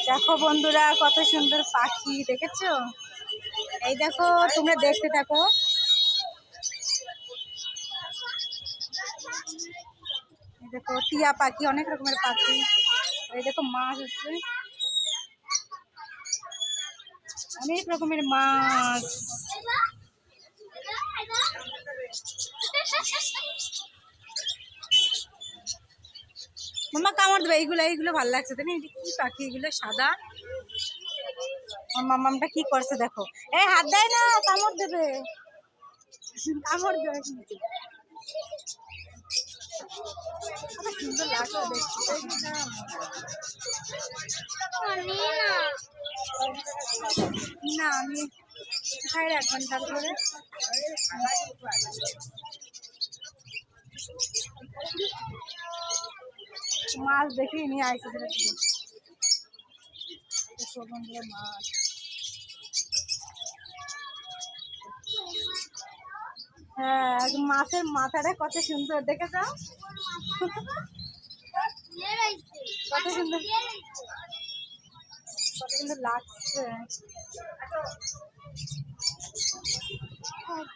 দেখো বন্ধুরা, কত সুন্দর পাখি দেখেছো? এই দেখো, তোমরা দেখতে থাকো। এই দেখো টিয়া পাখি, অনেক রকমের পাখি। এই দেখো মাছ আছে, অনেক রকমের মাছ। মাম্মা কামড় দেবে। এইগুলো এইগুলো ভালো লাগছে, তাই না? কি পাখি এগুলো, সাদা। মাম্মামটা কি করছে দেখো। এই হাত দেয় না, কামড় দেবে, কামড় দেবে কিন্তু। সুন্দর লাগছে দেখতে। না আমি খাই রাখবেন তারপরে। মাছ দেখি নিয়ে আইসে মাছ। হ্যাঁ, মাছের মাথাটা কত সুন্দর, দেখে যাও কত সুন্দর, কত সুন্দর লাগছে।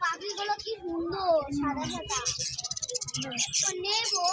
পাখিগুলো কি সুন্দর, সাদা সাদা। নেবো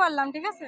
করলাম, ঠিক আছে।